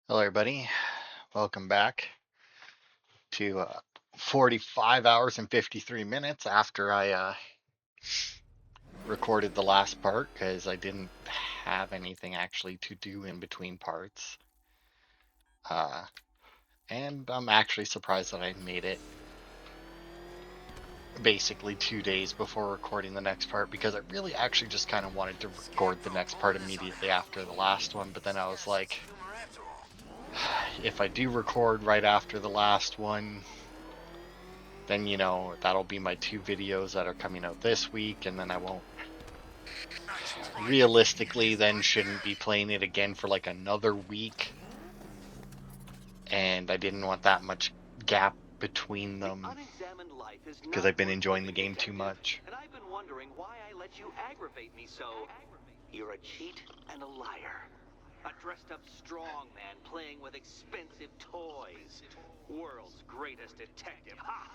Hello, everybody. Welcome back to 45 hours and 53 minutes after I recorded the last part because I didn't have anything actually to do in between parts. Uh, and I'm actually surprised that I made it basically 2 days before recording the next part because I really actually just kind of wanted to record the next part immediately after the last one. But then I was like, if I do record right after the last one, then that'll be my two videos that are coming out this week, and then I won't realistically then shouldn't be playing it again for like another week, and I didn't want that much gap between them because I've been enjoying the game too much. And I've been wondering why I let you aggravate me so. You're a cheat and a liar. A dressed up strong man playing with expensive toys. World's greatest detective. Ha!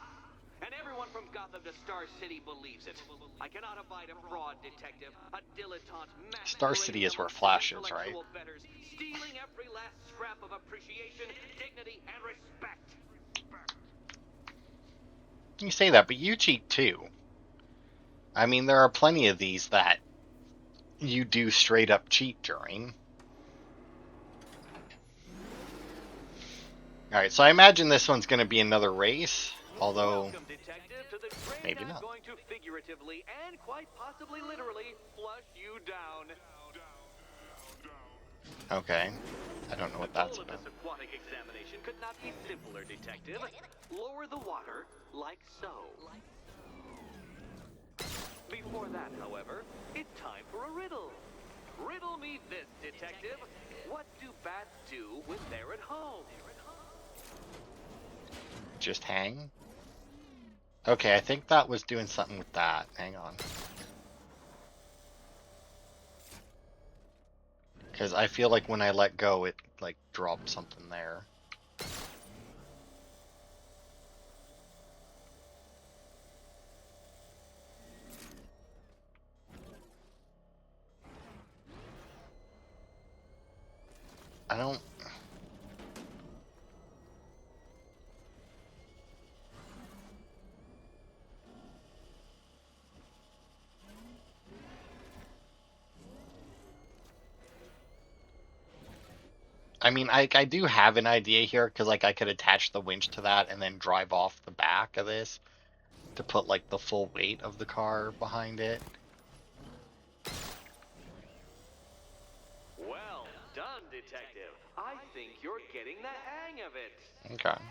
And everyone from Gotham to Star City believes it. I cannot abide a fraud detective, a dilettante Star City is where Flash is, right? Betters, stealing every last scrap of appreciation, dignity, and respect. You say that, but you cheat too. I mean, there are plenty of these that you do straight up cheat during. Alright, so I imagine this one's going to be another race, although maybe not. Going to figuratively and quite possibly literally flush you down. Okay. I don't know what that's about. The goal of this aquatic examination could not be simpler, detective. Lower the water like so. Before that, however, it's time for a riddle. Riddle me this, detective. What do bats do when they're at home? Just hang? Okay, I think that was doing something with that. Hang on. Because I feel like when I let go, it like dropped something there. I don't... I mean, I do have an idea here, because like I could attach the winch to that and then drive off the back of this to put like the full weight of the car behind it. Well done, detective. I think you're getting the hang of it. Okay.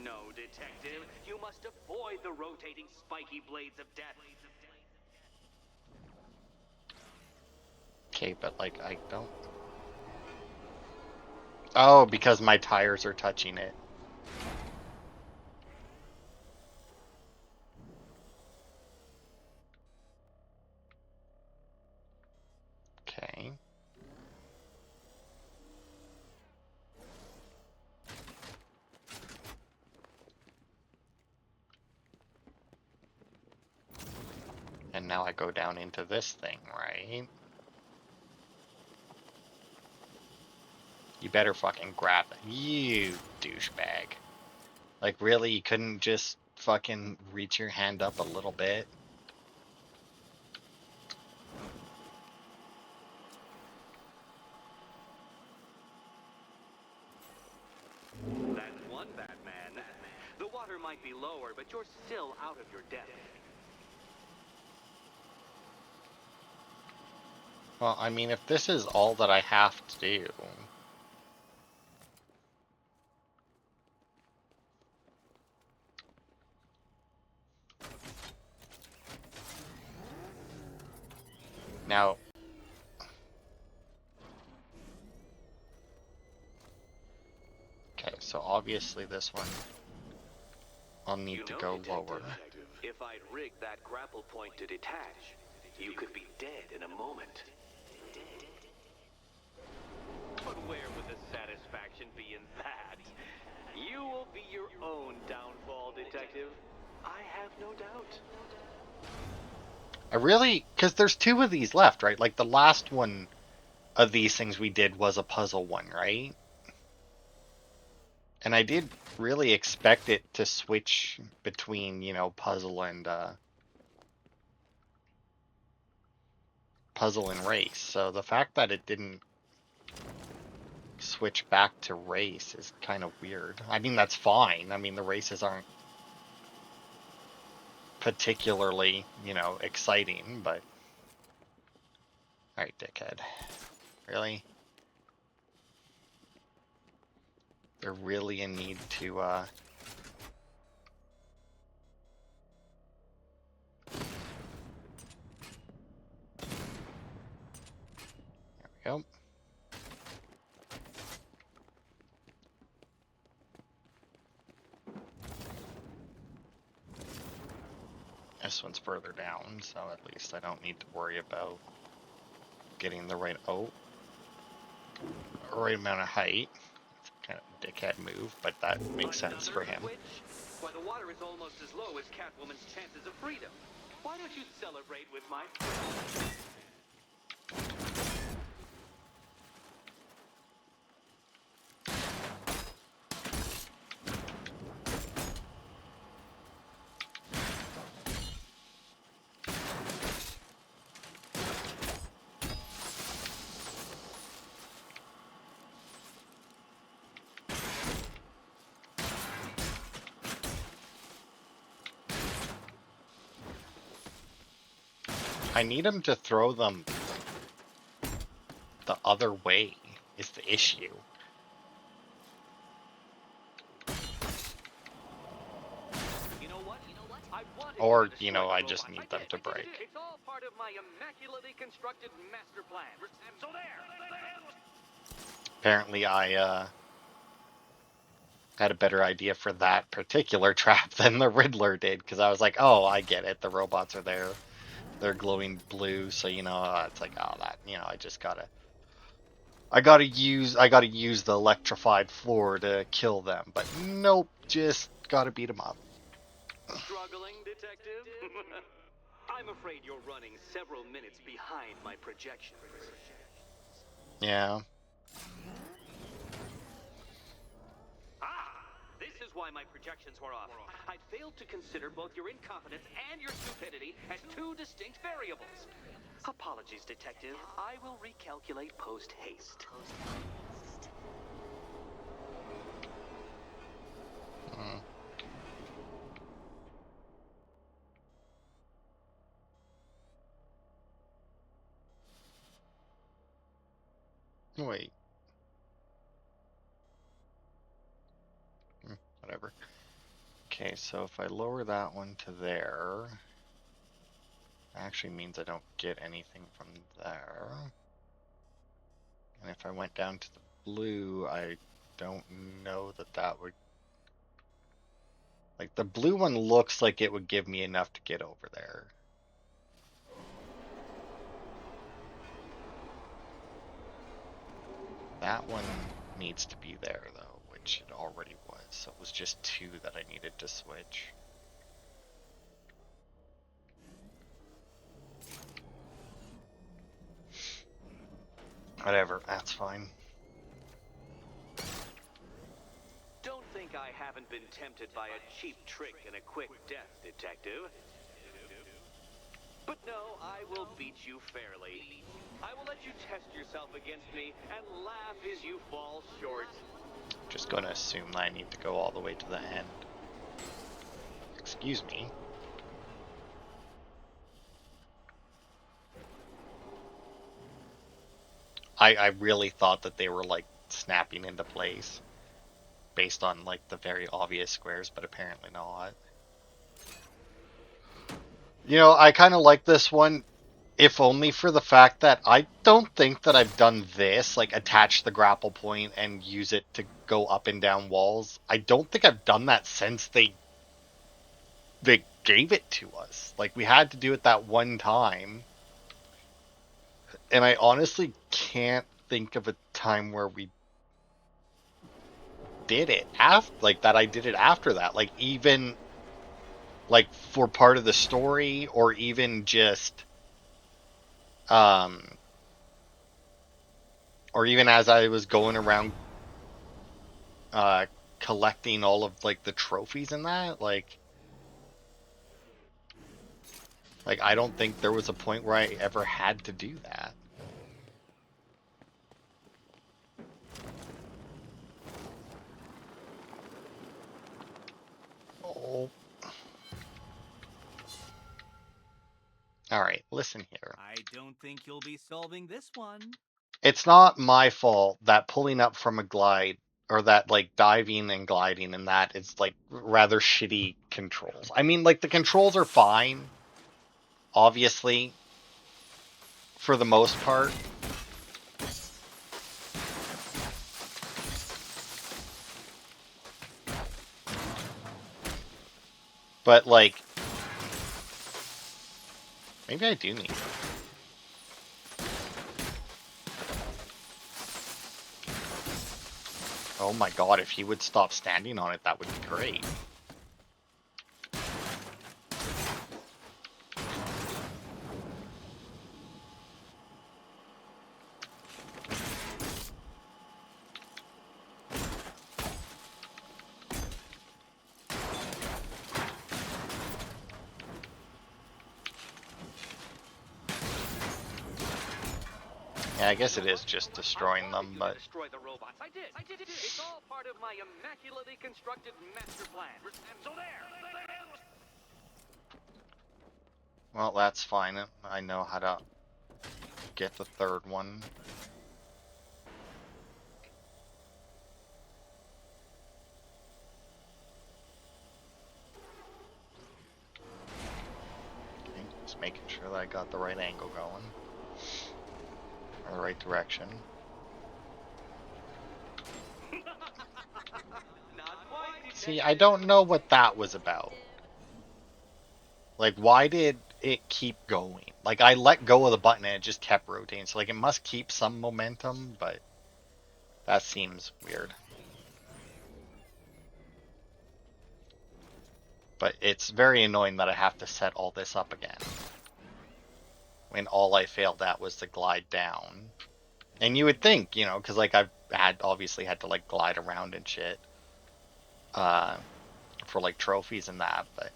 No, detective. You must avoid the rotating spiky blades of death. Okay, but like I don't... Oh, because my tires are touching it. Okay. And now I go down into this thing, right? You better fucking grab it. You douchebag. Like, really? You couldn't just fucking reach your hand up a little bit? That's one Batman. The water might be lower, but you're still out of your depth. Well, I mean, if this is all that I have to do... Now... Okay, so obviously this one... I'll need to go lower. If I'd rigged that grapple point to detach, you could be dead in a moment. But where would the satisfaction be in that? You will be your own downfall, detective. I have no doubt. Because there's two of these left, right? Like the last one of these things we did was a puzzle one, right? And I did really expect it to switch between, puzzle and race. So the fact that it didn't switch back to race is kind of weird. I mean, that's fine. I mean, the races aren't particularly, exciting, but all right, dickhead. Really? They're really in need to there we go. This one's further down, so at least I don't need to worry about getting the right right amount of height. It's kind of a dickhead move, but that makes sense for him. Why, the water is almost as low as Catwoman's chances of freedom. Why don't you celebrate with my friends? I need him to throw them the other way is the issue. Or, I just need them to break. It's all part of my immaculately constructed master plan. So there. Apparently I had a better idea for that particular trap than the Riddler did, because I was like, oh, I get it. The robots are there. They're glowing blue, so it's like, oh, that, I gotta use the electrified floor to kill them. But nope, just gotta beat them up. Struggling, detective? I'm afraid you're running several minutes behind my projections. Yeah. This is why my projections were off. I failed to consider both your incompetence and your stupidity as two distinct variables. Apologies, detective. I will recalculate post-haste. Wait. Whatever. Okay, so if I lower that one to there, actually means I don't get anything from there. And if I went down to the blue, I don't know that would... Like, the blue one looks like it would give me enough to get over there. That one needs to be there, though, which it already was. So it was just two that I needed to switch. Whatever, that's fine. Don't think I haven't been tempted by a cheap trick and a quick death, detective. But no, I will beat you fairly. I will let you test yourself against me and laugh as you fall short. Just gonna assume that I need to go all the way to the end. Excuse me. I really thought that they were like snapping into place based on like the very obvious squares, but apparently not. I kind of like this one, if only for the fact that I don't think that I've done this, like attach the grapple point and use it to go up and down walls. I don't think I've done that since they gave it to us. Like, we had to do it that one time. And I honestly can't think of a time where we did it after, like, that I did it after that. Like, even like for part of the story, or even just um or even as I was going around uh collecting all of like the trophies and that, like I don't think there was a point where I ever had to do that. Oh. All right, listen here. I don't think you'll be solving this one. It's not my fault that pulling up from a glide, or that like diving and gliding and that is like rather shitty controls. I mean, like the controls are fine, obviously, for the most part. But like maybe I do need it. Oh my god, if he would stop standing on it, that would be great. Yeah, I guess it is just destroying them, but destroy the robots. I did. It's all part of my immaculately constructed master plan. So there. well, that's fine. I know how to get the third one. Okay, just making sure that I got the right angle going, or the right direction. See, I don't know what that was about. Like, why did it keep going? Like, I let go of the button and it just kept rotating. So, like, it must keep some momentum, but that seems weird. But it's very annoying that I have to set all this up again, when all I failed at was to glide down. And you would think, you know, because, like, I've obviously had to, like, glide around and shit, uh, for, like, trophies and that, but...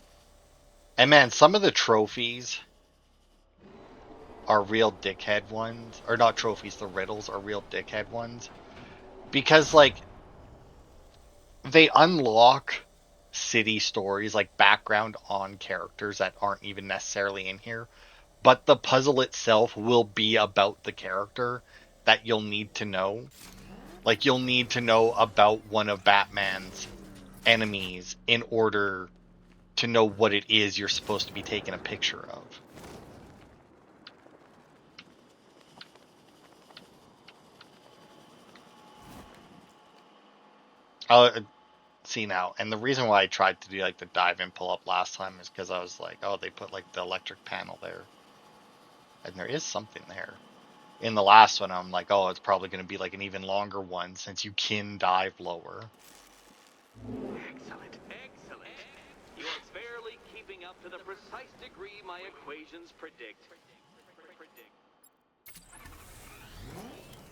And, man, some of the trophies are real dickhead ones. Or not trophies, the riddles are real dickhead ones. Because, like, they unlock city stories, like background on characters that aren't even necessarily in here, but the puzzle itself will be about the character that you'll need to know. Like, you'll need to know about one of Batman's enemies in order to know what it is you're supposed to be taking a picture of. See now, and the reason why I tried to do like the dive and pull up last time is because I was like, oh, they put like the electric panel there, and there is something there. In the last one, I'm like, oh, it's probably going to be like an even longer one since you can dive lower. Excellent. You are barely keeping up to the precise degree my equations predict.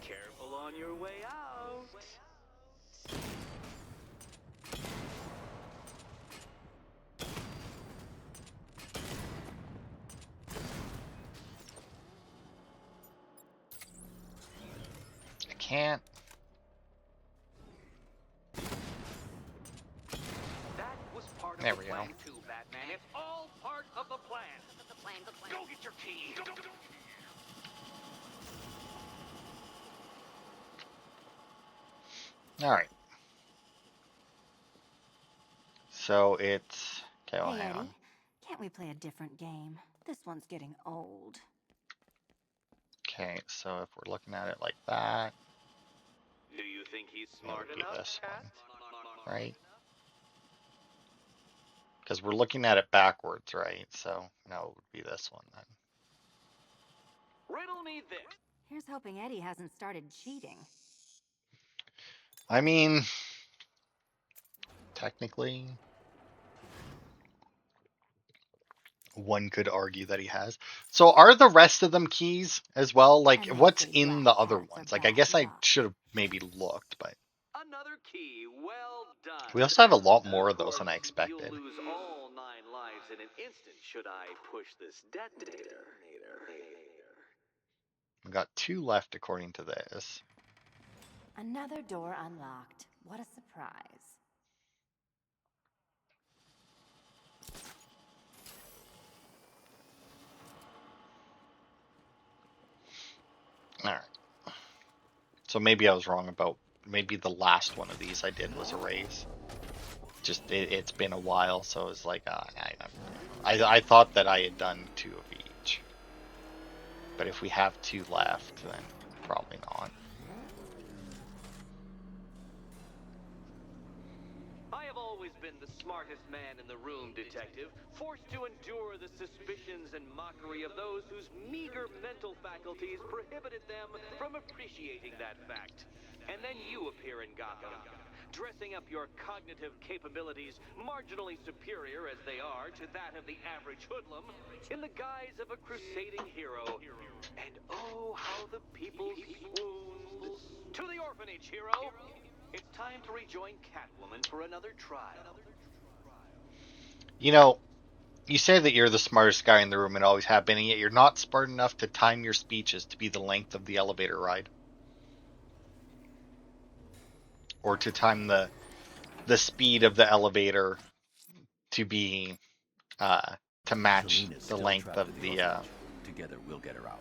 Careful on your way out. I can't. That was part of There the we go. plan too, Batman. It's all part of the plan. Go get your key. All right. So it's okay. Well, Hey, hang Eddie, on. can't we play a different game? This one's getting old. Okay, so if we're looking at it like that, Do you think he's it smart would be enough, this Cat? one, right? Because we're looking at it backwards, right? So no, it would be this one then. Riddle me this. Here's hoping Eddie hasn't started cheating. I mean, technically, one could argue that he has. So are the rest of them keys as well? Like, And what's these in the black other cats are ones? Like, I bad guess I luck. should have maybe looked, but Another key, well done. we also have a lot more Of of those course, than I you'll expected. lose all 9 lives in an instant should I push this detonator. We've got 2 left according to this. Another door unlocked. What a surprise. All right. So maybe I was wrong about maybe the last one of these I did was a race. Just it's been a while, so it's like I thought that I had done 2 of each. But if we have 2 left, then probably not. I have always been the smartest man in the room, detective, forced to endure the suspicions and mockery of those whose meager mental faculties prohibited them from appreciating that fact. And then you appear in Gotham, dressing up your cognitive capabilities, marginally superior as they are to that of the average hoodlum, in the guise of a crusading hero. And oh, how the people swooned. To the orphanage, hero! It's time to rejoin Catwoman for another trial. You know, you say that you're the smartest guy in the room and always have been, and yet you're not smart enough to time your speeches to be the length of the elevator ride. Or to time the speed of the elevator to be to match Selina's the still length trapped of at the the orphanage. Together, we'll get her out.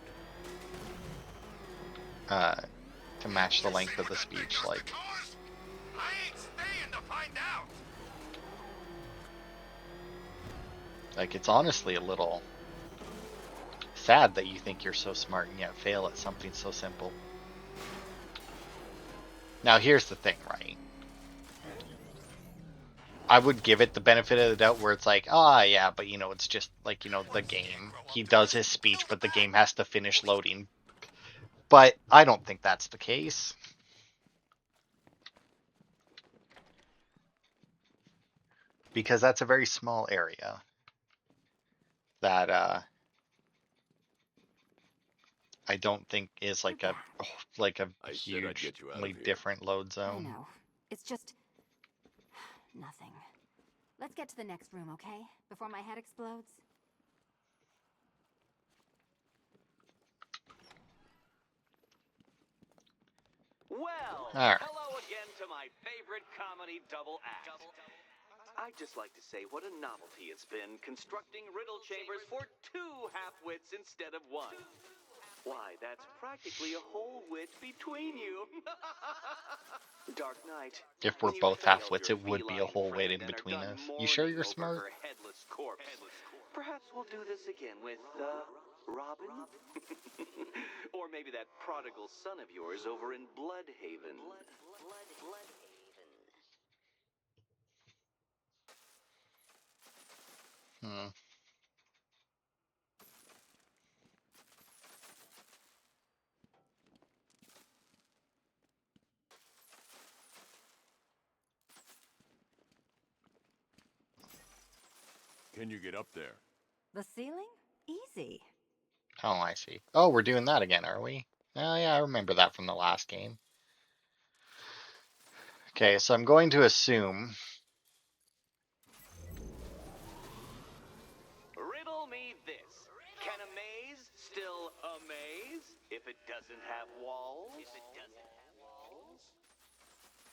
to match the length of the speech. Like, I ain't staying to find out. it's honestly a little sad that you think you're so smart and yet fail at something so simple. Now, here's the thing, right? I would give it the benefit of the doubt where it's like, yeah, but it's just like, the game. He does his speech, but the game has to finish loading. But I don't think that's the case. Because that's a very small area that I don't think is like a I said I'd get you out hugely of here. different load I zone. know. It's just... nothing. Let's get to the next room, okay? Before my head explodes. Well, All right. hello again to my favorite comedy double act. I'd just like to say what a novelty it's been constructing riddle chambers for 2 half-wits instead of 1. Why, that's practically a whole wit between you. Dark Knight. If we're when you both failed half-wits, your it would be a feline whole wit friend in and are between done us. You sure mourning you're over smart? her headless corpse. Perhaps we'll do this again with, Robin? Or maybe that prodigal son of yours over in Bloodhaven. Hmm. Can you get up there? The ceiling? Easy. Oh, I see. Oh, we're doing that again, are we? Oh, yeah, I remember that from the last game. Okay, so I'm going to assume. Riddle me this. Can a maze still amaze if it doesn't have walls?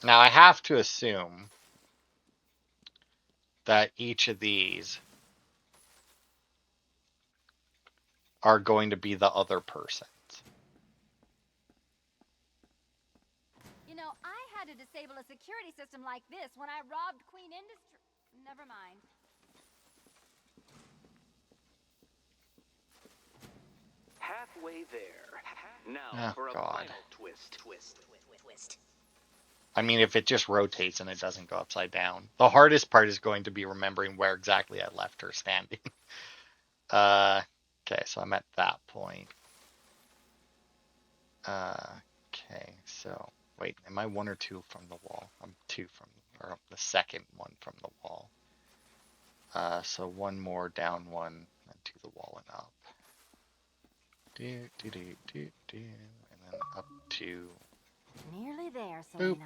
Now, I have to assume that each of these are going to be the other person's. You know, I had to disable a security system like this when I robbed Queen Industry. Never mind. Halfway there. Now Oh, for a God. final twist. I mean, if it just rotates and it doesn't go upside down. The hardest part is going to be remembering where exactly I left her standing. Okay, so I'm at that point. Okay, so wait, am I 1 or 2 from the wall? I'm 2 from, or the second one from the wall. So 1 more, down 1, then do the wall and up. And then up to... Nearly there, Selina. Boop.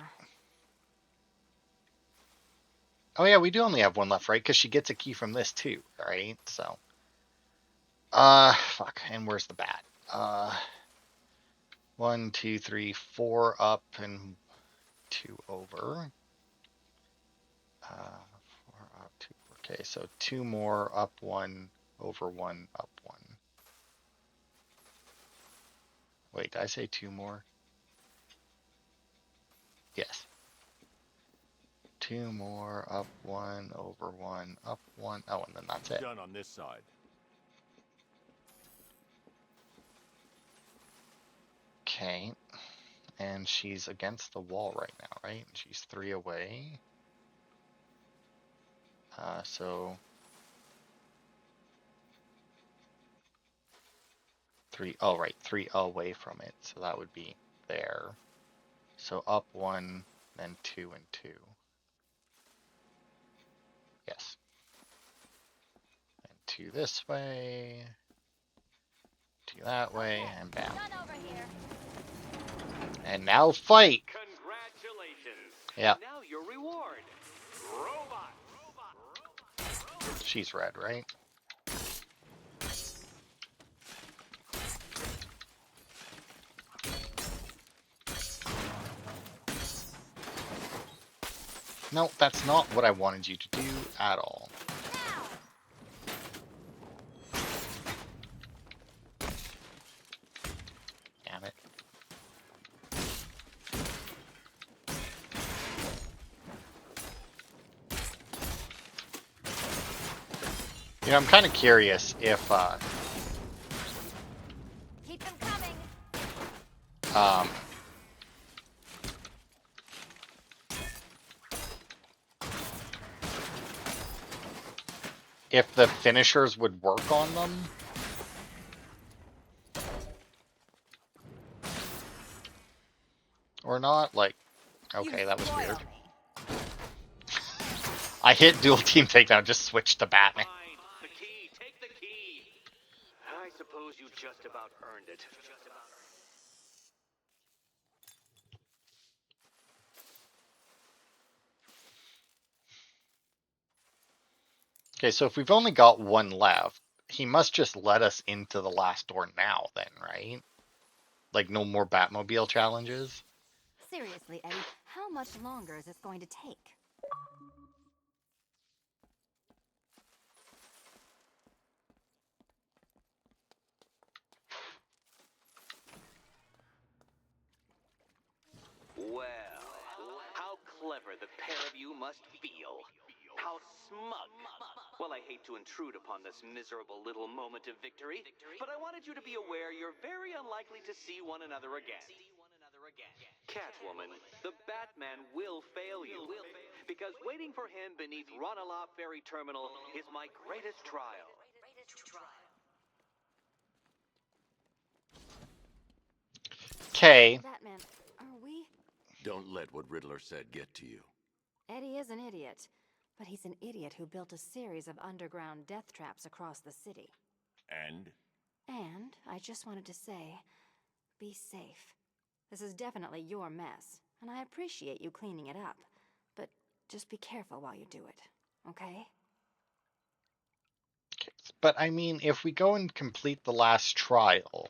Oh yeah, we do only have one left, right? Because she gets a key from this too, right? So... fuck. And where's the bat? 1, 2, 3, 4 up and 2 over. 4 up, 2. Okay, so 2 more up 1, over 1, up 1. Wait, did I say 2 more? Yes. 2 more up 1, over 1, up 1. Oh, and then that's it. Done on this side. Okay. And she's against the wall right now, right? She's 3 away. So 3, oh right, 3 away from it. So that would be there. So up 1, then 2 and 2. Yes. And 2 this way. 2 that way, and bam. And now fight! Congratulations! Yeah. Now your reward. Robot! She's red, right? No, that's not what I wanted you to do at all. Damn it. You know, I'm kind of curious if, Keep them coming. If the finishers would work on them. Or not, like, okay, that was weird. I hit dual team takedown, just switched to Batman. Fine. The key. Take the key. I suppose you just about earned it. Okay, so if we've only got 1 left, he must just let us into the last door now then, right? Like, no more Batmobile challenges? Seriously, Eddie, how much longer is this going to take? Well, how clever the pair of you must feel. How smug. Well, I hate to intrude upon this miserable little moment of victory, but I wanted you to be aware you're very unlikely to see one another again. Catwoman, the Batman will fail you. Because waiting for him beneath Ronalop Ferry Terminal is my greatest trial. Okay. Batman, are we? Don't let what Riddler said get to you. Eddie is an idiot, but he's an idiot who built a series of underground death traps across the city. And? And I just wanted to say, be safe. This is definitely your mess, and I appreciate you cleaning it up. But just be careful while you do it, okay? But I mean, if we go and complete the last trial,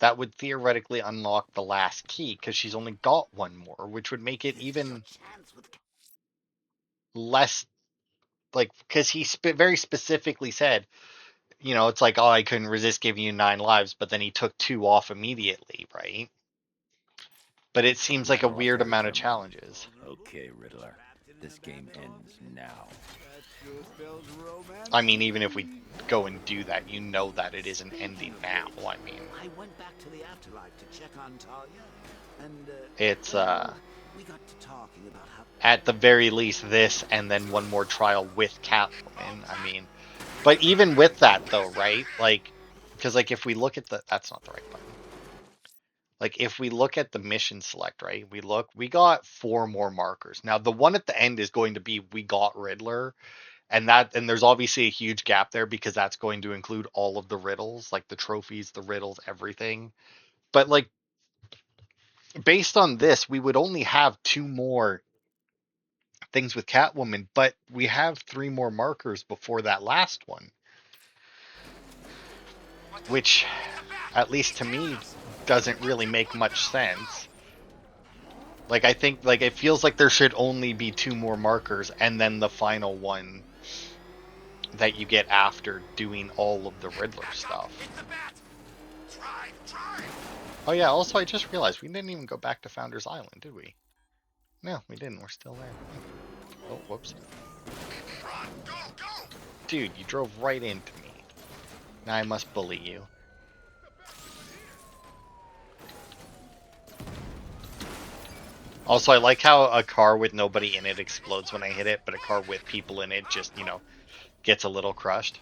that would theoretically unlock the last key, because she's only got 1 more, which would make it even less, like, because he very specifically said, you know, it's like, oh, I couldn't resist giving you 9 lives, but then he took 2 off immediately, right? But it seems like a weird amount of challenges. Okay, Riddler. This game ends now. I mean, even if we go and do that, you know that it isn't ending now. I mean, I went back to the afterlife to check on Talia, and it's we got to talking about how at the very least this, and then 1 more trial with Catwoman. I mean, but even with that though, right? Like, because like if we look at that's not the right button. Like if we look at the mission select, right? We got 4 more markers. Now the one at the end is going to be we got Riddler. And there's obviously a huge gap there because that's going to include all of the riddles, like the trophies, the riddles, everything. But like based on this, we would only have 2 more things with Catwoman, but we have 3 more markers before that last one, which, at least to me, doesn't really make much sense. Like, I think, like, it feels like there should only be 2 more markers, and then the final one that you get after doing all of the Riddler stuff. Oh yeah, also I just realized we didn't even go back to Founder's Island, did we? No, we didn't. We're still there. Oh, whoops. Dude, you drove right into me. Now I must bully you. Also, I like how a car with nobody in it explodes when I hit it, but a car with people in it just, you know, gets a little crushed.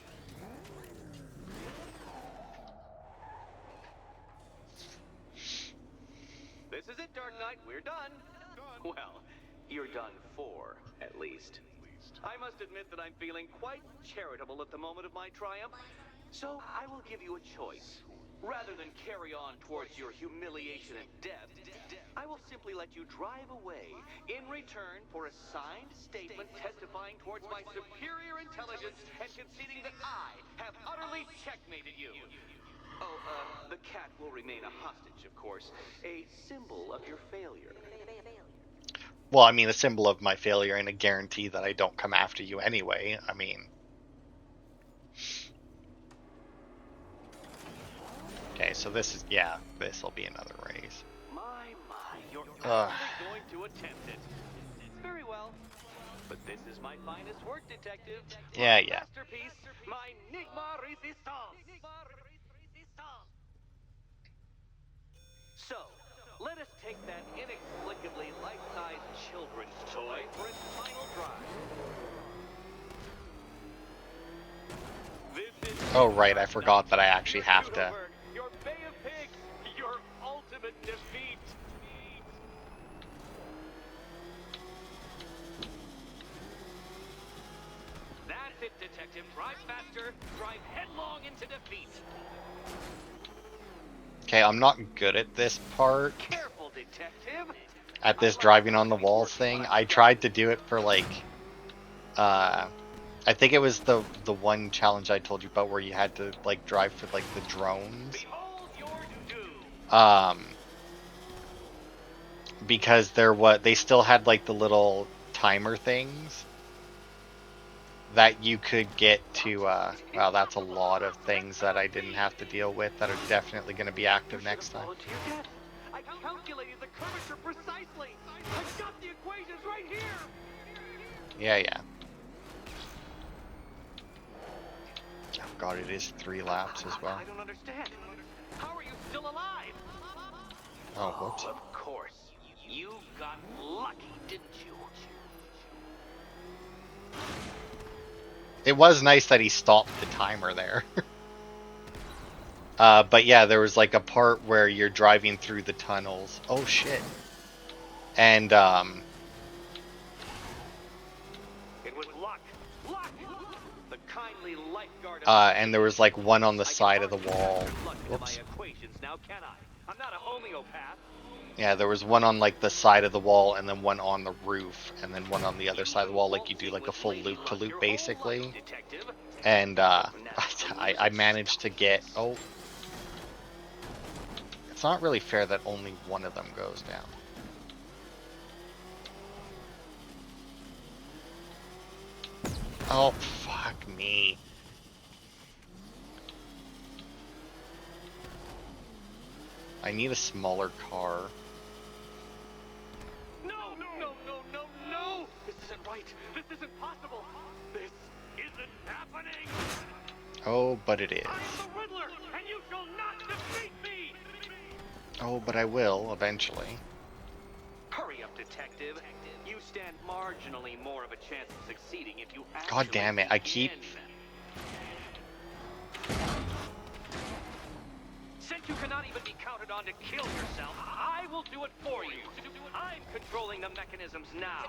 This is it, Dark Knight. We're done. Well, you're done for, at least. I must admit that I'm feeling quite charitable at the moment of my triumph. So I will give you a choice. Rather than carry on towards your humiliation and death, I will simply let you drive away in return for a signed statement testifying towards my superior intelligence and conceding that I have utterly checkmated you. Oh, the cat will remain a hostage, of course. A symbol of your failure. Well, I mean, a symbol of my failure and a guarantee that I don't come after you anyway. I mean... Okay, so this is, yeah, this will be another race. My, you're actually going to attempt it. Very well. But this is my finest work, Detective. Yeah, My yeah. masterpiece, my Enigma Resistance. So, let us take that inexplicably life-sized children's toy for its final drive. This is Oh, right, I forgot that I actually have to... your Bay of Pigs, your ultimate defeat. That's it, Detective. Drive faster, drive headlong into defeat. Okay, I'm not good at this part. Careful, Detective. At this driving on the walls thing. I tried to do it for, like... I think it was the one challenge I told you about where you had to, like, drive for, like, the drones. Behold your doom. Because they still had, like, the little timer things that you could get to, well, that's a lot of things that I didn't have to deal with that are definitely going to be active next time. I calculated the curvature precisely. I got the equations right here. Yeah. Oh god, it is 3 laps as well. I don't understand. How are you still alive? Oh, whoops. Of course. You got lucky, didn't you? It was nice that he stopped the timer there. But yeah, there was like a part where you're driving through the tunnels. Oh shit. And It was luck. The kindly lifeguard and there was like one on the side of the wall. Whoops. my equations now, can I? I'm not a homeopath. Yeah, there was one on like the side of the wall and then one on the roof and then one on the other side of the wall, like you do like a full loop to loop basically. And I managed to get, oh, it's not really fair that only one of them goes down. Oh, fuck me. I need a smaller car. No! This isn't right. This isn't possible. This isn't happening. Oh, but it is. I'm the Riddler, and you shall not defeat me. Oh, but I will, eventually. Hurry up, Detective. You stand marginally more of a chance of succeeding if you actually God damn it, I keep... Since you cannot even be counted on to kill yourself, I will do it for you. I'm controlling the mechanisms now.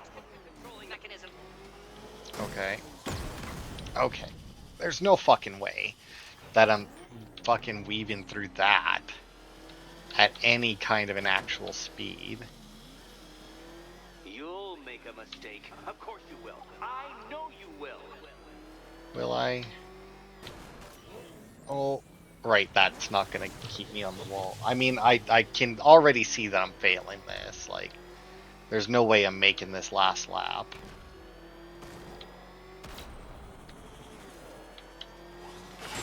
Okay. Okay. There's no fucking way that I'm fucking weaving through that at any kind of an actual speed. You'll make a mistake. Of course you will. I know you will. Will I? Oh, right, that's not gonna keep me on the wall. I mean, I can already see that I'm failing this. Like, there's no way I'm making this last lap.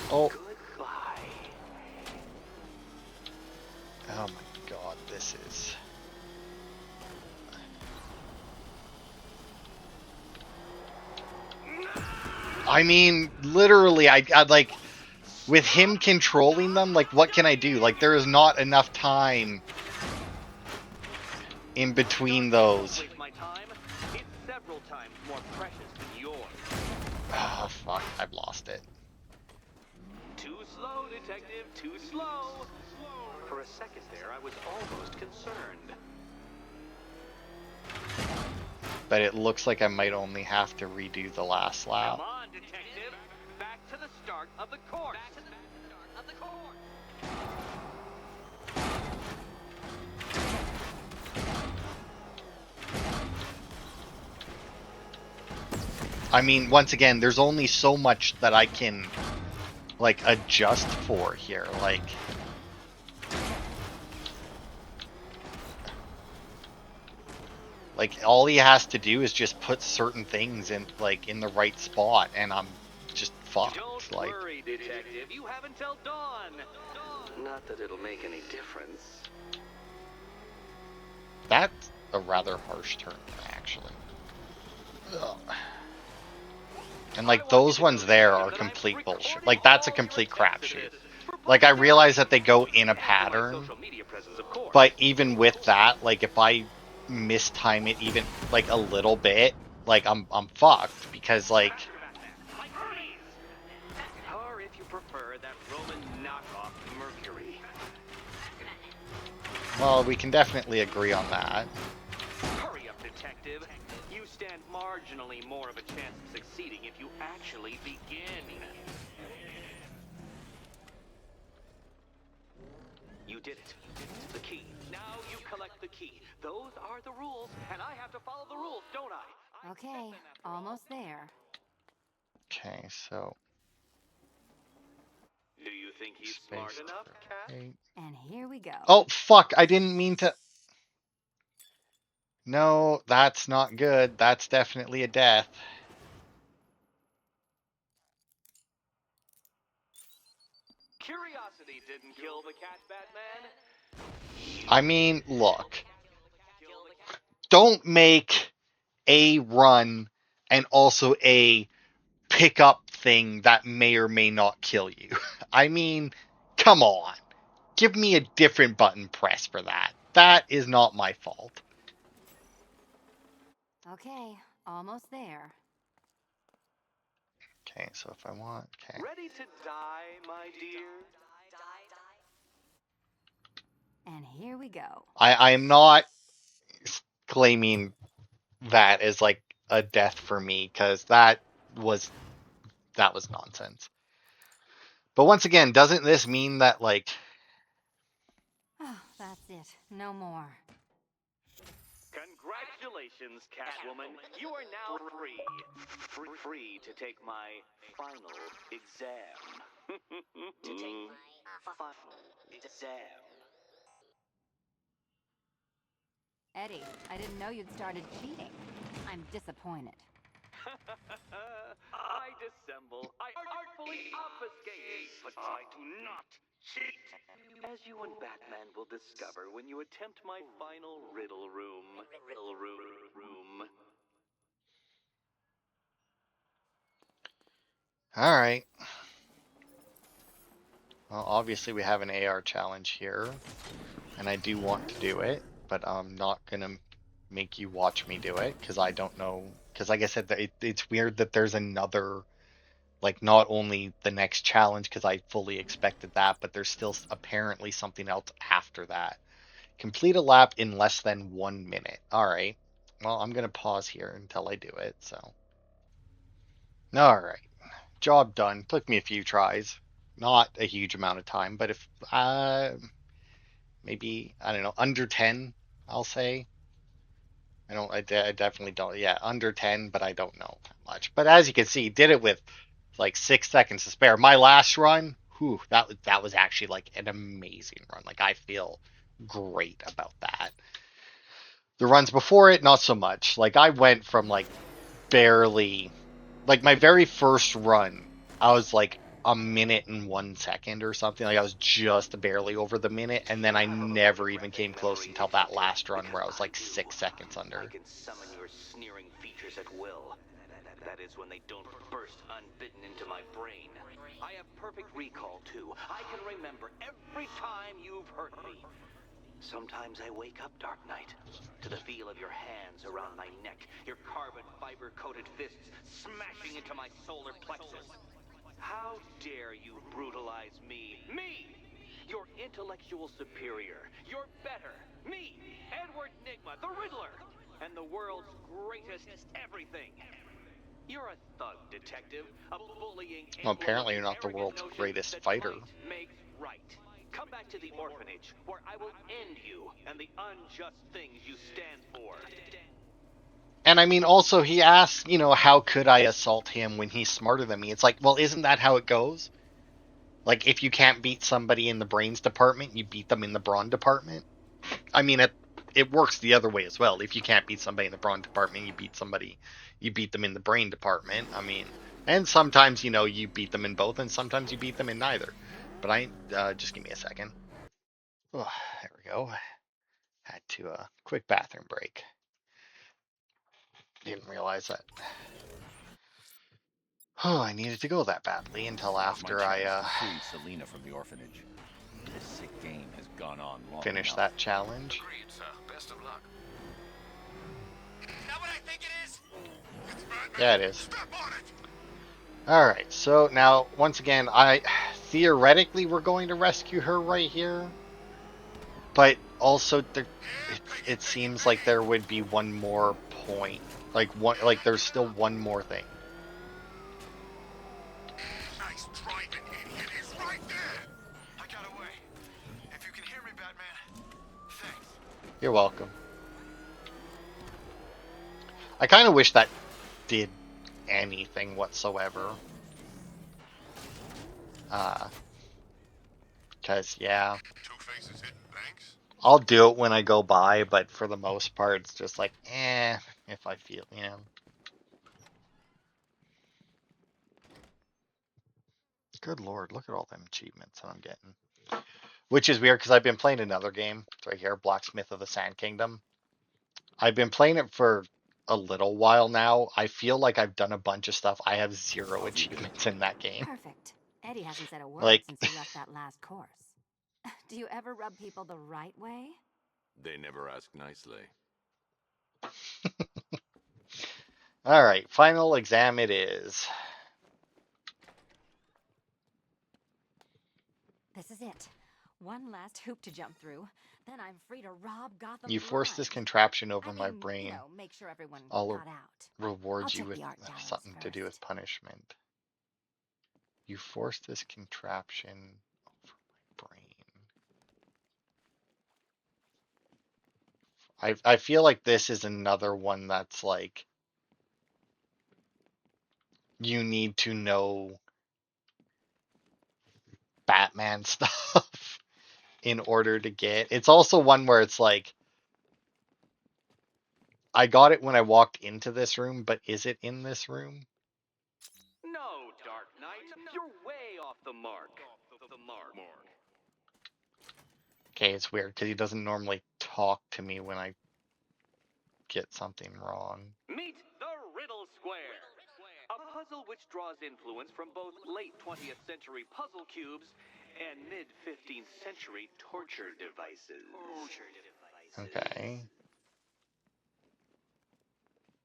Oh. Goodbye. Oh my god, this is... I mean, literally, I'd like... With him controlling them, like, what can I do? Like, there is not enough time in between those. My time, it's several times more precious than yours. Oh, fuck, I've lost it. Too slow, detective, too slow. For a second there, I was almost concerned. But it looks like I might only have to redo the last lap. Come on, detective. Back to the start of the course. I mean, once again, there's only so much that I can, like, adjust for here. Like, all he has to do is just put certain things in, like, in the right spot, and I'm just fucked. Don't worry, detective. You have until dawn. Not that it'll make any difference. That's a rather harsh turn, actually. Ugh. And, like, those ones there are complete bullshit. Like, that's a complete crapshoot. Like, I realize that they go in a pattern, but even with that, like, if I mistime it even, like, a little bit, like, I'm fucked, because, like... Or if you prefer, that Roman knockoff Mercury. Well, we can definitely agree on that. Hurry up, detective. You stand marginally more of a chance of succeeding if you actually begin. You did it. The key. Now you collect the key. Those are the rules, and I have to follow the rules, don't I? Okay, almost there. Okay, so... Do you think he's smart enough, Cat? And here we go. Oh, fuck! I didn't mean to... No, that's not good. That's definitely a death. Curiosity didn't kill the cat, Batman. I mean, look. Don't make a run and also a pickup thing that may or may not kill you. I mean, come on. Give me a different button press for that. That is not my fault. Okay, almost there. Okay, so if I want... Okay. Ready to die, my dear? And here we go. I am not claiming that as, like, a death for me, because that was nonsense. But once again, doesn't this mean that, like... Oh, that's it. No more. Congratulations, Catwoman. You are now free. Free to take my final exam. To take my final exam. Eddie, I didn't know you'd started cheating. I'm disappointed. I dissemble. I artfully obfuscate. But I do not cheat. As you and Batman will discover when you attempt my final riddle room. Alright. Well, obviously we have an AR challenge here. And I do want to do it. But I'm not gonna make you watch me do it. Because I don't know. Because like I said, it's weird that there's another... Like, not only the next challenge, because I fully expected that, but there's still apparently something else after that. Complete a lap in less than 1 minute. Alright. Well, I'm going to pause here until I do it, so. Alright. job done. Took me a few tries. Not a huge amount of time, but if maybe, I don't know, under 10, I'll say. I definitely don't. Yeah, under 10, but I don't know much. But as you can see, did it with like 6 seconds to spare. My last run, whew, that was actually like an amazing run. Like I feel great about that. The runs before it, not so much. Like I went from like barely, like my very first run, I was like a minute and 1 second or something. Like I was just barely over the minute, and then I never even came close until that last run where I was like 6 seconds I under. can summon your sneering features at will. That is when they don't burst unbidden into my brain. I have perfect recall, too. I can remember every time you've hurt me. Sometimes I wake up, Dark Knight, to the feel of your hands around my neck, your carbon fiber-coated fists smashing into my solar plexus. How dare you brutalize me? Me! Your intellectual superior. You're better. Me, Edward Nygma, the Riddler, and the world's greatest everything. You're a thug, detective, a bullying Well, emblem of apparently the you're not the arrogant world's notion greatest that fighter. might makes right. Come back to the orphanage, where I will end you and the unjust things you stand for. And I mean, also, he asks, how could I assault him when he's smarter than me? It's like, well, isn't that how it goes? Like, if you can't beat somebody in the brains department, you beat them in the brawn department. I mean, it works the other way as well. If you can't beat somebody in the brawn department, you beat them in the brain department. I mean, and sometimes, you beat them in both, and sometimes you beat them in neither. But just give me a second. Oh, there we go. Had to quick bathroom break. Didn't realize that. Oh, I needed to go that badly until Now's my after I chance to free Selina from the orphanage. This sick game has gone on long finish enough. that challenge. Agreed, sir. Best of luck. That what I think it is? It's Batman. Yeah, it is. Step on it. All right, so now once again, I theoretically we're going to rescue her right here, but also it seems like there would be one more point, like there's still one more thing. Nice driving, idiot. It's right there. I got away. If you can hear me, Batman, thanks. You're welcome. I kind of wish that did anything whatsoever. Because yeah, Two-Face's hitting banks. I'll do it when I go by, but for the most part, it's just like, if I feel, Good lord, look at all them achievements that I'm getting. Which is weird because I've been playing another game. It's right here, Blacksmith of the Sand Kingdom. I've been playing it for a little while now. I feel like I've done a bunch of stuff. I have 0 achievements in that game. Perfect. Eddie hasn't said a word Like, since he left that last course. Do you ever rub people the right way? They never ask nicely. all right, final exam it is. This is it. One last hoop to jump through. Then I'm free to rob Gotham You force this blind. contraption over I my mean, brain. make sure everyone I'll got out. reward I'll you check with the art galleries something to do with first. punishment. You force this contraption over my brain. I feel like this is another one that's like you need to know Batman stuff in order to get. It's also one where it's like I got it when I walked into this room, but is it in this room? No, Dark Knight, you're way off the mark. Okay, it's weird because he doesn't normally talk to me when I get something wrong. Meet the Riddle Square, a puzzle which draws influence from both late 20th century puzzle cubes and mid 15th century torture devices. Okay.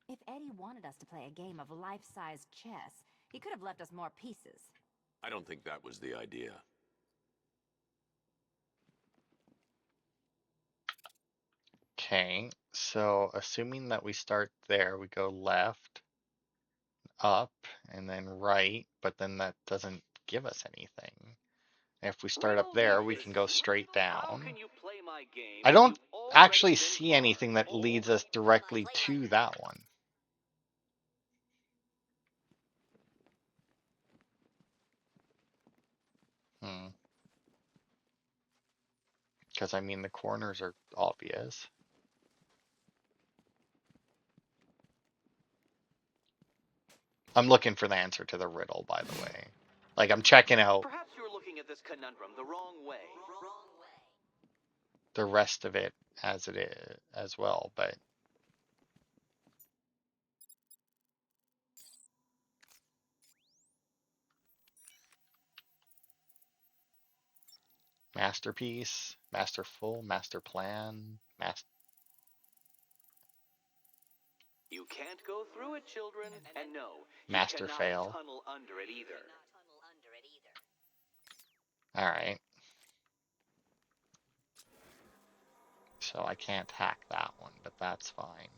If Eddie wanted us to play a game of life-size chess, he could have left us more pieces. I don't think that was the idea. Okay, so assuming that we start there, we go left. up and then right, but then that doesn't give us anything. If we start up Riddle there, me we this. can go straight How down. can you play my game I when don't you've already actually been see harmed? anything that leads us directly to that one. Because, I mean, the corners are obvious. I'm looking for the answer to the riddle, by the way. Like, I'm checking out Perhaps you're looking at this conundrum the wrong way. the rest of it as it is as well, but masterpiece, masterful, master plan, You can't go through it, children. And no, you master cannot fail. tunnel under it either. All right. So I can't hack that one, but that's fine.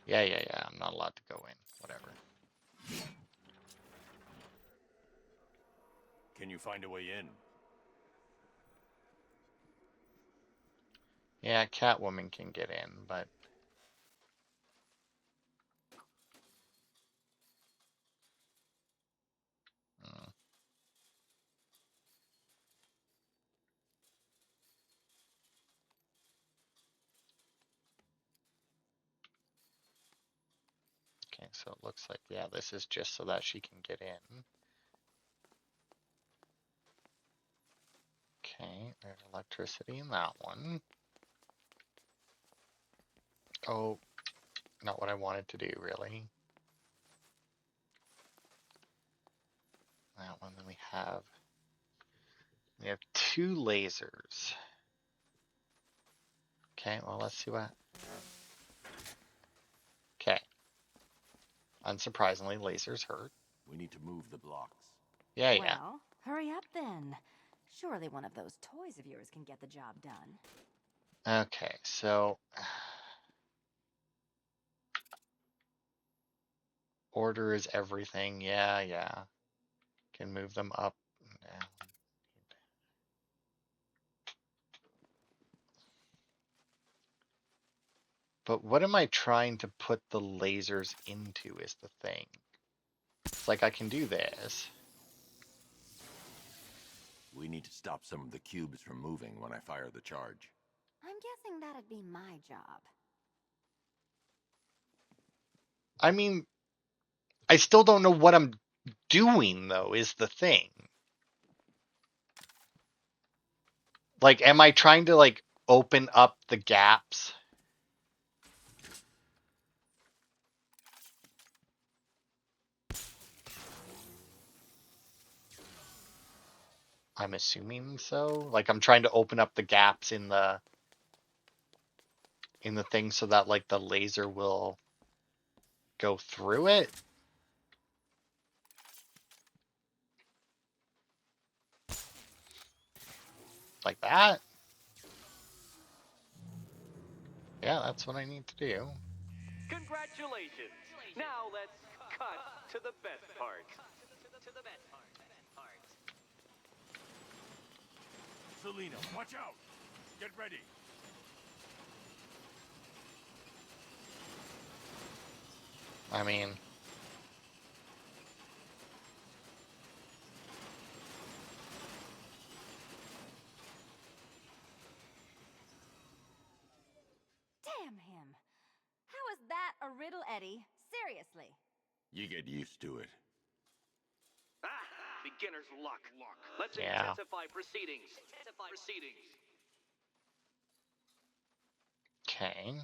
Yeah, I'm not allowed to go in. Whatever. Can you find a way in? Yeah, Catwoman can get in, but okay, so it looks like, yeah, this is just so that she can get in. Okay, there's electricity in that one. Oh, not what I wanted to do, really. That one, then we have two lasers. Okay, well, let's see what. Okay. Unsurprisingly, lasers hurt. We need to move the blocks. Yeah. Well, hurry up then. Surely one of those toys of yours can get the job done. Okay, so order is everything. Yeah. Can move them up and down. But what am I trying to put the lasers into is the thing. It's like I can do this. We need to stop some of the cubes from moving when I fire the charge. I'm guessing that'd be my job. I mean, I still don't know what I'm doing, though, is the thing. Like, am I trying to, like, open up the gaps? I'm assuming so. Like, I'm trying to open up the gaps in the thing so that, like, the laser will go through it. Like that. Yeah, that's what I need to do. Congratulations. Now let's cut to the best part. Selina, watch out! Get ready! I mean, Damn him! How is that a riddle, Eddie? Seriously. You get used to it. Ah, beginner's luck. Let's Yeah. intensify proceedings. okay.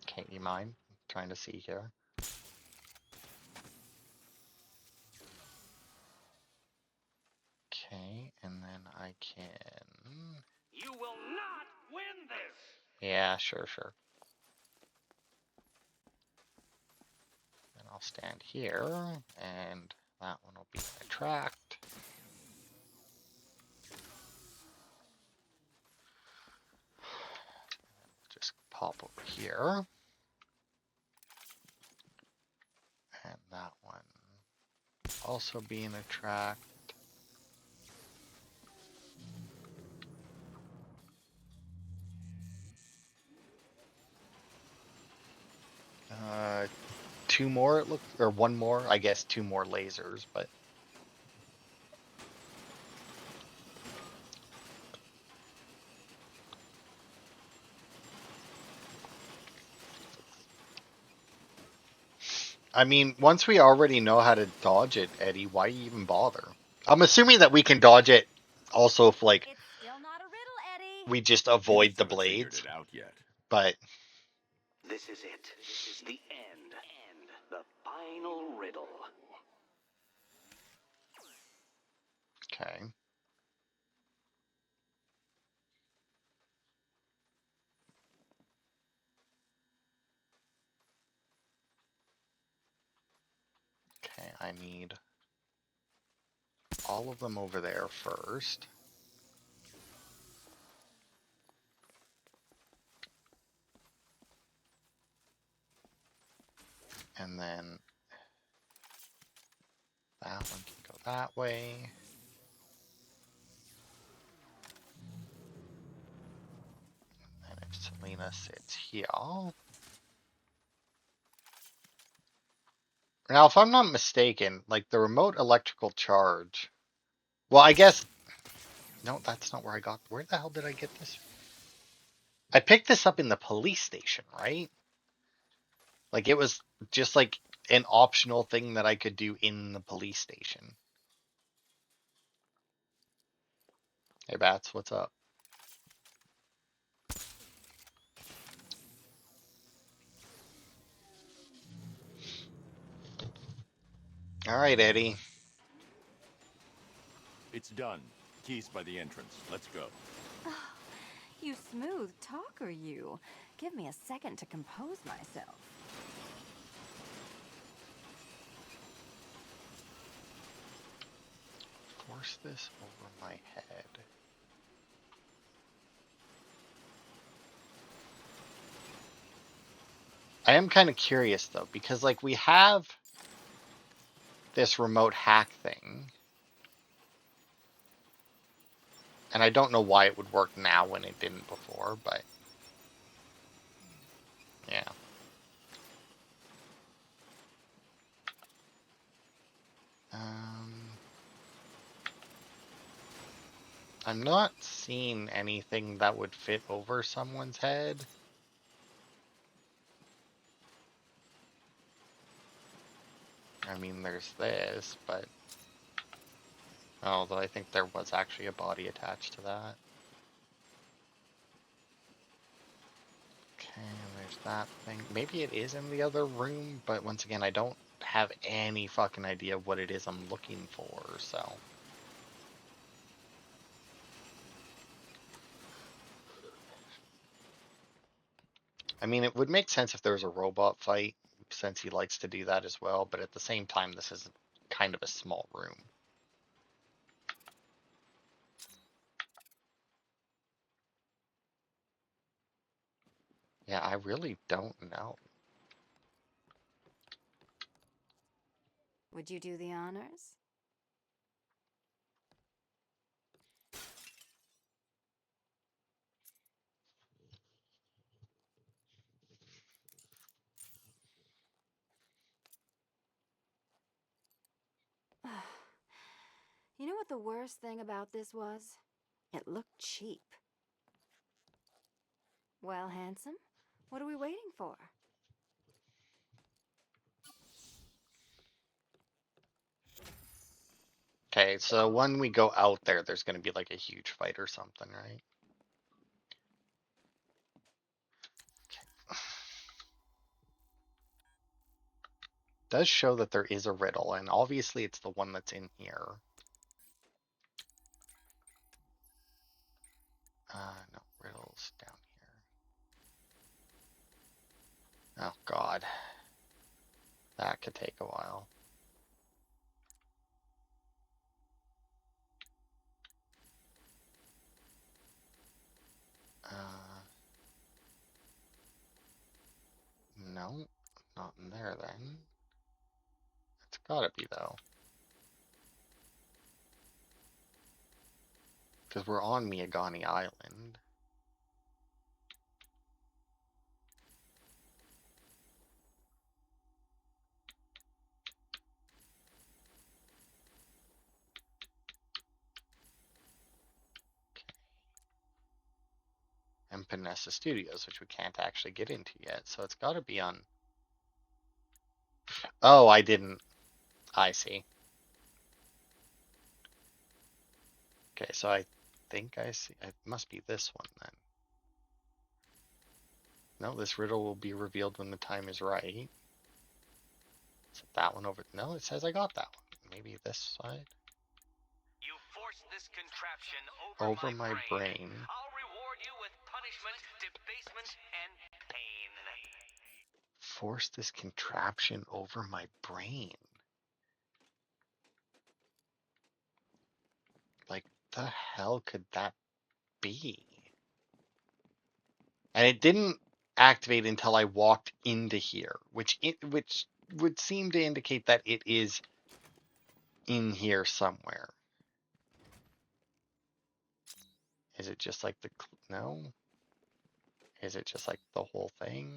Okay, you mind? Trying to see here. Okay, and then I can... You will not win this! Yeah, sure. Then I'll stand here, and that one will be an attract. pop over here. And that one also being a track. Two more, it looks, or one more, I guess two more lasers, but I mean, once we already know how to dodge it, Eddie, why even bother? I'm assuming that we can dodge it also if, like, It's still not a riddle, Eddie. we just You avoid the haven't figured blades, it out yet. but This is it. The end. The final riddle. okay. Okay, I need all of them over there first. And then that one can go that way. And if Selina sits here. Now, if I'm not mistaken, like the remote electrical charge. Well, I guess. No, that's not where I got. Where the hell did I get this? I picked this up in the police station, right? Like it was just like an optional thing that I could do in the police station. Hey, Bats, what's up? All right, Eddie. It's done. Keys by the entrance. Let's go. You smooth talker, you. Give me a second to compose myself. Force this over my head. I am kind of curious though, because like we have this remote hack thing. And I don't know why it would work now when it didn't before, but yeah. I'm not seeing anything that would fit over someone's head. I mean, there's this, but although I think there was actually a body attached to that. Okay, there's that thing. Maybe it is in the other room, but once again, I don't have any fucking idea what it is I'm looking for, so. I mean, it would make sense if there was a robot fight, since he likes to do that as well, but at the same time, this is kind of a small room. Yeah, I really don't know. Would you do the honors? You know what the worst thing about this was? It looked cheap. Well, handsome, what are we waiting for? Okay, so when we go out there, there's going to be like a huge fight or something, right? Does show that there is a riddle, and obviously it's the one that's in here. No, riddles down here. Oh God, that could take a while. No, not in there then. It's gotta be, though. Because we're on Miyagani Island. And Panessa Studios, which we can't actually get into yet. So it's gotta be on... Oh, I didn't. I see. Okay, so I think I see. It must be this one then. No, this riddle will be revealed when the time is right. Is it that one over? No, it says I got that one. Maybe this side? You forced this contraption Over my brain. I'll reward you with punishment, debasement, and pain. Force this contraption over my brain. Like, the hell could that be? And it didn't activate until I walked into here, which would seem to indicate that it is in here somewhere. Is it just like the... No? Is it just like the whole thing?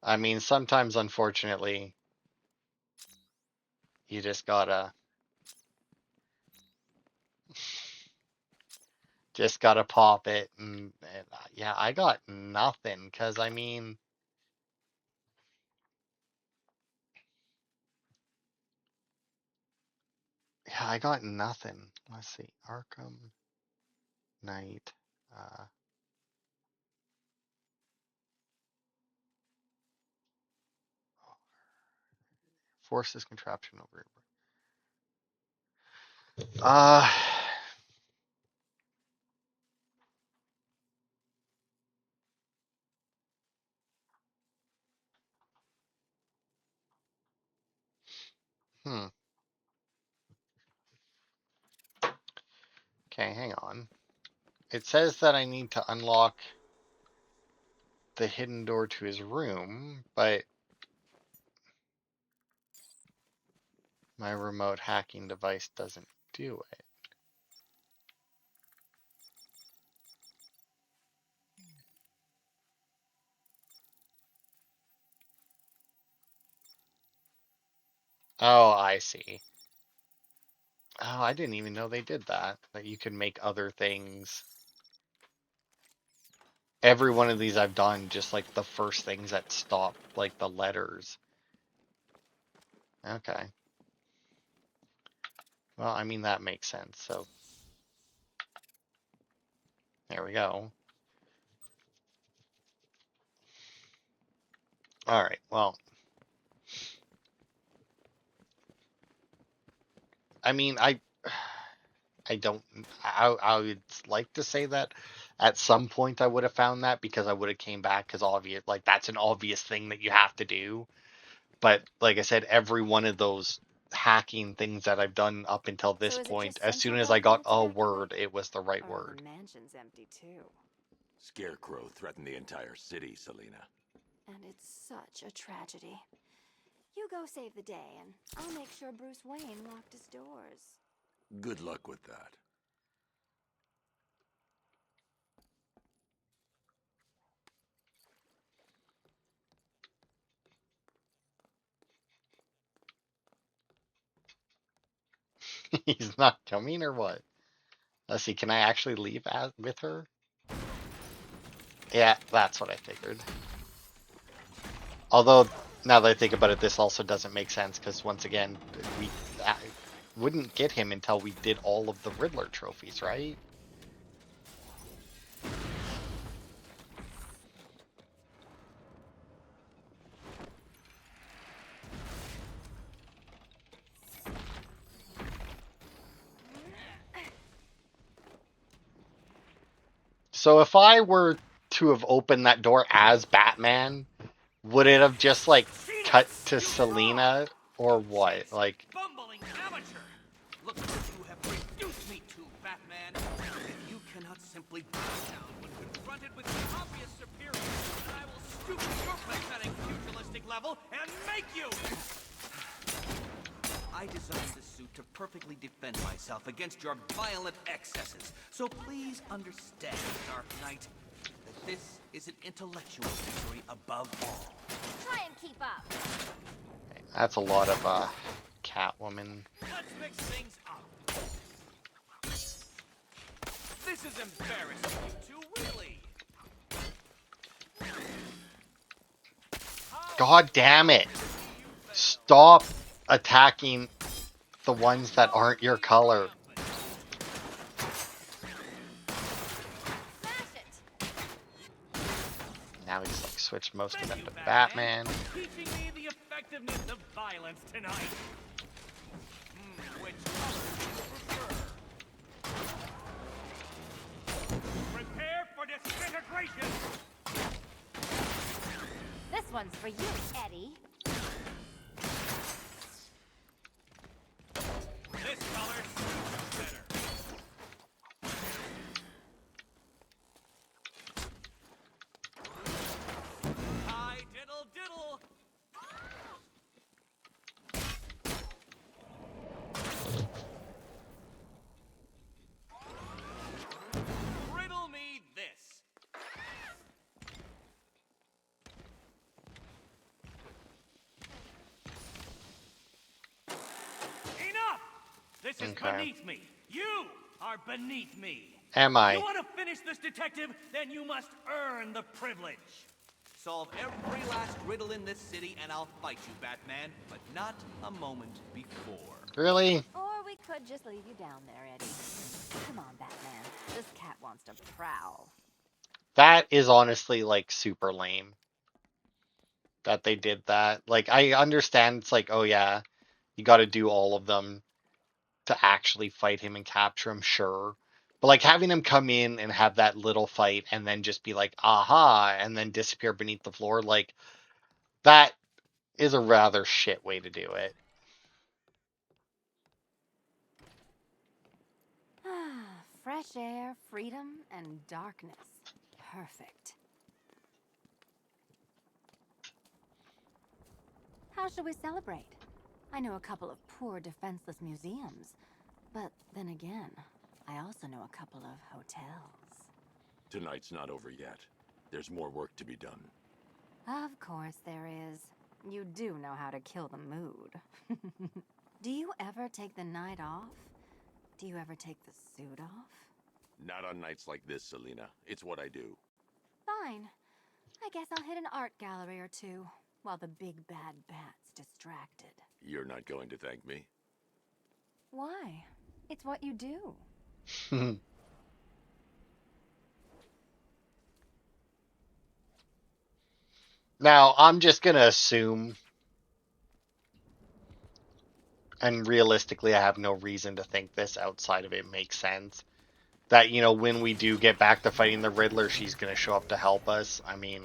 I mean, sometimes, unfortunately, you just gotta pop it, and yeah, I got nothing, because, I mean, yeah, I got nothing. Let's see, Arkham Knight, force this contraption over. Hmm. Okay, hang on. It says that I need to unlock the hidden door to his room, but my remote hacking device doesn't do it. Oh, I see. Oh, I didn't even know they did that. That you can make other things. Every one of these I've done, just like the first things that stop, like the letters. Okay. Well, I mean, that makes sense, so. There we go. Alright, well. I mean, I would like to say that at some point I would have found that because I would have came back because obvious, like that's an obvious thing that you have to do. But like I said, every one of those hacking things that I've done up until this point, as soon as I got a word, it was the right word. The mansion's empty too. Scarecrow threatened the entire city, Selina. And it's such a tragedy. You go save the day, and I'll make sure Bruce Wayne locked his doors. Good luck with that. He's not coming or what? Let's see, can I actually leave with her? Yeah, that's what I figured. Although, now that I think about it, this also doesn't make sense because once again, we wouldn't get him until we did all of the Riddler trophies, right? So if I were to have opened that door as Batman, would it have just like cut to Selina or what? Like, Bumbling amateur! Look what you have reduced me to! with the obvious superior, and I will stoop to your pathetic pugilistic level and make you! I designed this suit to perfectly defend myself against your violent excesses. So please understand, Dark Knight, that this is an intellectual victory above all. Try and keep up. That's a lot of Catwoman. Let's mix things up. This is embarrassing, you two, really. God damn it! Stop attacking the ones that aren't your color. Smash it. Now he's like switched most of Thank them you, to Batman, Batman. for teaching me the effectiveness of violence tonight. Which color do you prefer? Prepare for disintegration! This one's for you, Eddie. This color suits better. Hi, diddle diddle! Riddle me this. Enough! This is Okay. beneath me. You are beneath me. Am I? You want to finish this, detective? Then you must earn the privilege. Solve every last riddle in this city, and I'll fight you, Batman, but not a moment before. Really? Or we could just leave you down there, Eddie. Come on, Batman. This cat wants to prowl. That is honestly like super lame that they did that. Like, I understand it's like, oh yeah, you got to do all of them to actually fight him and capture him, sure. But like having him come in and have that little fight and then just be like, aha, and then disappear beneath the floor, like that is a rather shit way to do it. Fresh air, freedom, and darkness. Perfect. How should we celebrate? I know a couple of poor, defenseless museums. But then again, I also know a couple of hotels. Tonight's not over yet. There's more work to be done. Of course there is. You do know how to kill the mood. Do you ever take the night off? Do you ever take the suit off? Not on nights like this, Selina. It's what I do. Fine. I guess I'll hit an art gallery or two, while the big bad bat's distracted. You're not going to thank me? Why? It's what you do. Now, I'm just going to assume, and realistically, I have no reason to think this outside of it makes sense, that, you know, when we do get back to fighting the Riddler, she's going to show up to help us. I mean,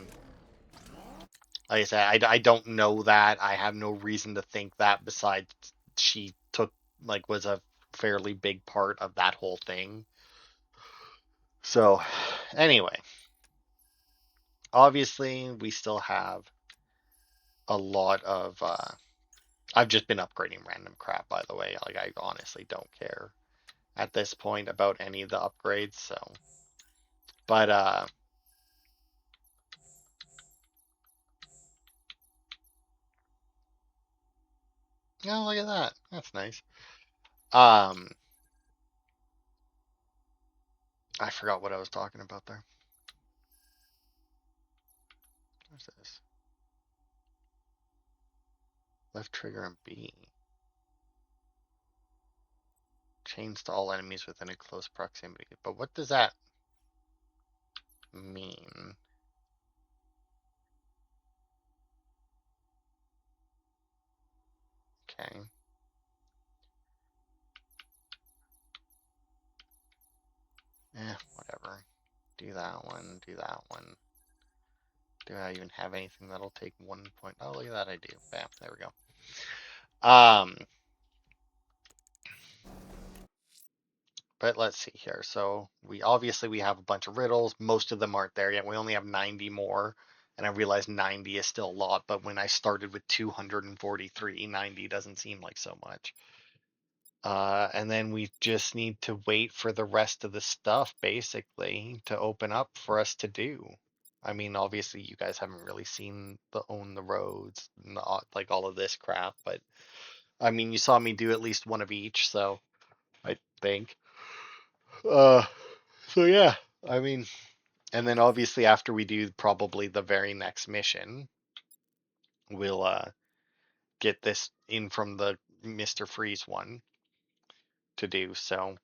like I said, I don't know that. I have no reason to think that besides she was a fairly big part of that whole thing. So, anyway. Obviously, we still have a lot of, I've just been upgrading random crap, by the way. Like, I honestly don't care at this point about any of the upgrades, so. But, oh, look at that. That's nice. I forgot what I was talking about there. What's this? Left trigger and B. Chains to all enemies within a close proximity. But what does that mean? Okay. Whatever. Do that one, do that one. Do I even have anything that'll take 1 point? Oh, look at that, I do. Bam, there we go. But let's see here. So we obviously have a bunch of riddles. Most of them aren't there yet. We only have 90 more. And I realize 90 is still a lot, but when I started with 243, 90 doesn't seem like so much. And then we just need to wait for the rest of the stuff, basically, to open up for us to do. I mean, obviously, you guys haven't really seen the Own the Roads, not like all of this crap, but I mean, you saw me do at least one of each, so I think. Uh, so yeah, I mean, and then obviously after we do probably the very next mission, we'll get this in from the Mr. Freeze one to do. So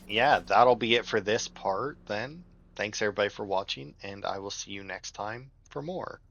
yeah, that'll be it for this part then. Thanks everybody for watching, and I will see you next time for more.